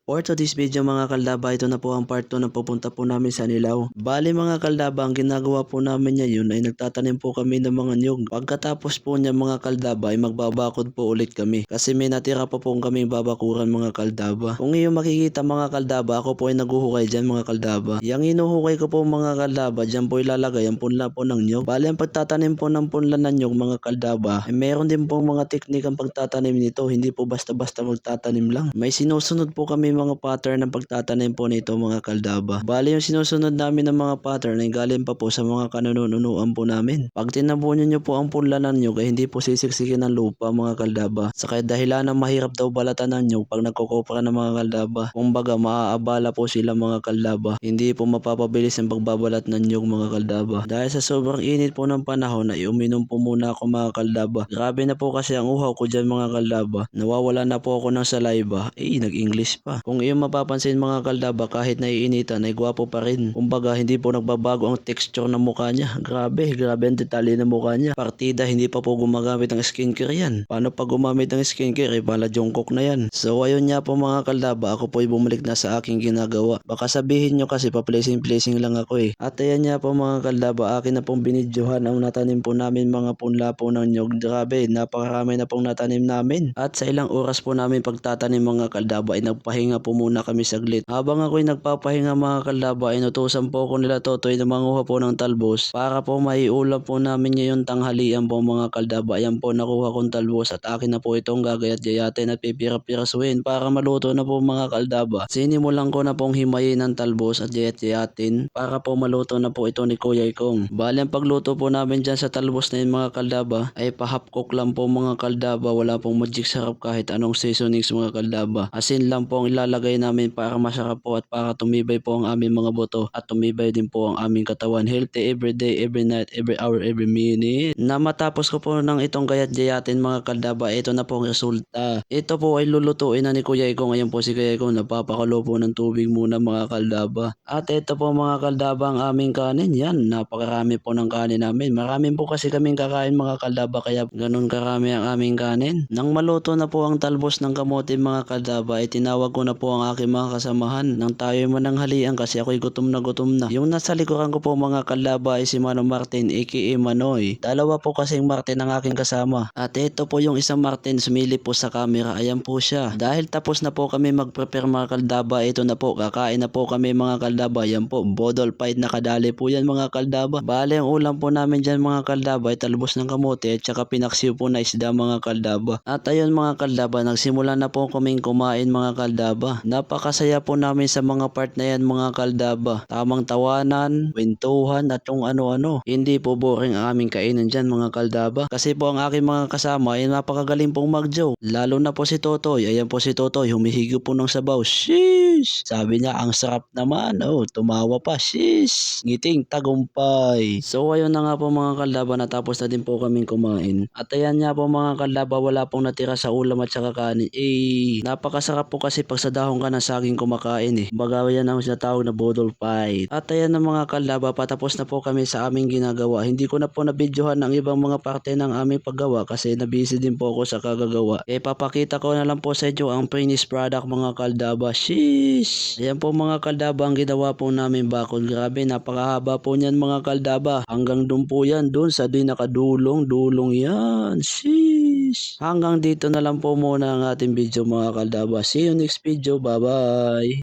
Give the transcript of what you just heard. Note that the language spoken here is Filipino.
For today's video mga kaldaba, ito na po ang part 2 na pupunta po namin sa Nilaw. Bali mga kaldaba, ang ginagawa po namin ngayon ay nagtatanim po kami ng mga niyog. Pagkatapos po niya mga kaldaba ay magbabakod po ulit kami. Kasi may natira pa po kaming babakuran mga kaldaba. Kung iyong makikita mga kaldaba, ako po ay naguhukay dyan mga kaldaba. Yang inuhukay ko po mga kaldaba, dyan po ilalagay ang punla po ng niyog. Bali ang pagtatanim po ng punla ng niyog mga kaldaba, ay meron din po mga teknik ang pagtatanim nito. Hindi po basta-basta magtatanim lang. May sinusunod po kami mga pattern ng pagtatanim po nito mga kaldaba. Bali yung sinusunod namin ng mga pattern ay galing pa po sa mga kanununuan po namin. Pag tinabunan nyo po ang punlanan nyo ay hindi po sisiksikin ng lupa mga kaldaba. Sa kaya dahilan ng mahirap daw balatan ng nyug pag nagkukopra ng mga kaldaba. Kumbaga maaabala po sila mga kaldaba. Hindi po mapapabilis ang pagbabalat ng nyug mga kaldaba. Dahil sa sobrang init po ng panahon ay uminom po muna ako mga kaldaba. Grabe na po kasi ang uhaw ko dyan mga kaldaba. Nawawala na po ako ng saliva. Nag-English pa. Kung iyong mapapansin mga kaldaba, kahit naiinitan ay gwapo pa rin. Kumbaga hindi po nagbabago ang texture ng mukha niya. Grabe ang detalye ng mukha niya. Partida hindi pa po gumagamit ng skincare yan. Paano pag gumamit ng skincare pala Jungkook na yan. So ayun nga po mga kaldaba, ako po ay bumalik na sa aking ginagawa. Baka sabihin nyo kasi pa-placing lang ako At ayan nga po mga kaldaba, akin na pong binidyohan ang natanim po namin mga punla po ng nyog. Grabe, napakarami na pong natanim namin. At sa ilang oras po namin pagtatanim mga kaldaba ay nagpahinga po muna kami saglit. Habang ako'y nagpapahinga mga kaldaba, inutusan po ko nila Totoy na manguha po ng talbos para po maiulam po namin ngayong tanghalian po mga kaldaba. Ayan po nakuha kong talbos at akin na po itong gagayat-gayatin at pipira-pirasuhin para maluto na po mga kaldaba. Sinimulan ko na pong himayin ng talbos at gayat-gayatin para po maluto na po ito ni Kuya Ikong. Bali ang pagluto po namin dyan sa talbos na yun mga kaldaba ay pa-half cook lang po mga kaldaba. Wala pong magic sarap kahit anong seasonings mga kaldaba. Asin lang po ang ilalagay namin para masarap po at para tumibay po ang aming mga buto at tumibay din po ang aming katawan. Healthy every day, every night, every hour, every minute. Na matapos ko po ng itong gayat-gayatin mga kaldaba, ito na po ang resulta. Ito po ay lulutuin na ni Kuya Ikong. Ngayon po si Kuya Ikong napapakulo po ng tubig muna mga kaldaba. At ito po mga kaldaba ang aming kanin. Yan, napakarami po ng kanin namin. Marami po kasi kaming kakain mga kaldaba kaya ganun karami ang aming kanin. Nang maluto na po ang talbos ng kamote mga kaldaba, ay tinawag ko na po ang aking mga kasamahan nang tayo mananghalian kasi ako'y gutom na gutom na. Yung nasa likuran ko po mga kaldaba ay si Mano Martin aka Manoy. Dalawa po kasing Martin ang aking kasama. At ito po yung isang Martin sumilip po sa camera. Ayan po siya. Dahil tapos na po kami mag-prepare mga kaldaba, ito na po, kakain na po kami mga kaldaba. Yan po, bodol fight nakadali po yan mga kaldaba. Bale ang ulam po namin dyan mga kaldaba ay talbos ng kamote at saka pinaksiw po na isda mga kaldaba. At ayun mga kaldaba, nagsimula na po kaming kumain mga kaldaba. Napakasaya po namin sa mga part na yan mga kaldaba. Tamang tawanan, kwentuhan at kung ano-ano. Hindi po boring ang aming kainan dyan mga kaldaba. Kasi po ang aking mga kasama ay napakagaling pong mag-joke. Lalo na po si Totoy. Ayan po si Totoy, humihigo po ng sabaw. Sheesh! Sabi niya, ang sarap naman. Tumawa pa. Sheesh! Ngiting tagumpay. So ayun na nga po mga kaldaba, natapos na din po kaming kumain. At ayan nga po mga kaldaba, wala pong natira sa ulam at saka kanin. Napakasarap po kasi pag sa dahon ka ng saging kumakain Baga yan ang sinatawag na bodol fight. At ayan na mga kaldaba, patapos na po kami sa aming ginagawa. Hindi ko na po nabidyohan ang ibang mga parte ng aming paggawa kasi nabisi din po ako sa kagagawa. Papakita ko na lang po sa inyo ang finished product mga kaldaba. Sheesh! Ayan po mga kaldaba ang ginawa po namin bakod. Grabe, napakahaba po niyan mga kaldaba. Hanggang dun po yan, dun sa di nakadulong, dulong yan. Sheesh! Hanggang dito na lang po muna ang ating video mga kaldaba. See you next video. Bye bye!